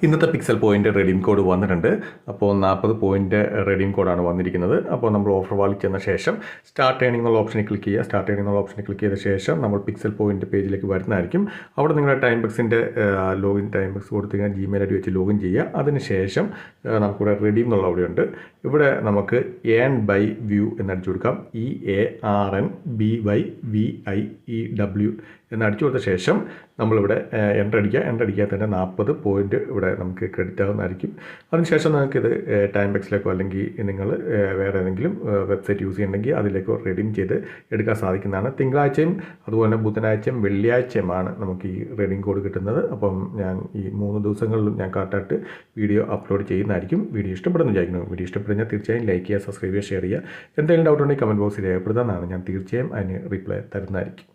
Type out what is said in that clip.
ഇന്നത്തെ pixel point redeem code വന്നിട്ടുണ്ട്. അപ്പോൾ 40 പോയിൻ്റ് റെഡീം കോഡാണ് വന്നിരിക്കുന്നത്. അപ്പോൾ നമ്മൾ ഓഫർ വാളിൽ ചെന്ന ശേഷം സ്റ്റാർട്ട് ഏണിംഗ് എന്നുള്ള ഓപ്ഷനിൽ ക്ലിക്ക് ചെയ്യുക. സ്റ്റാർട്ട് ഏണിംഗ് എന്നുള്ള ഓപ്ഷനിൽ ക്ലിക്ക് ചെയ്ത ശേഷം നമ്മൾ പിക്സൽ പോയിൻ്റ് പേജിലേക്ക് വരുന്നതായിരിക്കും. അവിടെ നിങ്ങളുടെ ടൈംബക്സിൻ്റെ ലോഗിൻ ടൈംബക്സ് കൊടുത്ത് കഴിഞ്ഞാൽ ജിമെയിൽ ഐ ഡി വെച്ച് ലോഗിൻ ചെയ്യുക. അതിനുശേഷം നമുക്കിവിടെ റെഡീം എന്നുള്ള അവിടെയുണ്ട്. ഇവിടെ നമുക്ക് ഏൺ ബൈ വ്യൂ എന്നടിച്ചു കൊടുക്കാം. EARNBYVIEW എന്നടിച്ചു കൊടുത്ത ശേഷം നമ്മളിവിടെ എൻ്റർ അടിക്കുക തന്നെ 40 പോയിൻ്റ് ഇവിടെ നമുക്ക് ക്രെഡിറ്റ് ആകുന്നതായിരിക്കും. അതിനുശേഷം നിങ്ങൾക്കിത് ടൈംബക്സിലേക്കോ അല്ലെങ്കിൽ നിങ്ങൾ വേറെ ഏതെങ്കിലും വെബ്സൈറ്റ് യൂസ് ചെയ്യുന്നുണ്ടെങ്കിൽ അതിലേക്കോ റെഡീം ചെയ്ത് എടുക്കാൻ സാധിക്കുന്നതാണ്. തിങ്കളാഴ്ചയും അതുപോലെ ബുധനാഴ്ചയും വെള്ളിയാഴ്ചയുമാണ് നമുക്ക് ഈ റെഡീം കോഡ് കിട്ടുന്നത്. അപ്പം ഞാൻ ഈ 3 ദിവസങ്ങളിലും ഞാൻ കറക്റ്റായിട്ട് വീഡിയോ അപ്ലോഡ് ചെയ്യുന്നതായിരിക്കും. വീഡിയോ ഇഷ്ടപ്പെടുന്നു വിചാരിക്കുന്നു. വീഡിയോ ഇഷ്ടപ്പെടുന്ന തീർച്ചയായും ലൈക്ക് ചെയ്യുക, സബ്സ്ക്രൈബ് ചെയ്യുക, ഷെയർ ചെയ്യുക. എന്തെങ്കിലും ഡൗട്ട് ഉണ്ടെങ്കിൽ കമൻറ്റ് ബോക്സിൽ രേഖപ്പെടുത്താമെന്നാണ്. ഞാൻ തീർച്ചയായും അതിന് റിപ്ലൈ തരുന്നതായിരിക്കും.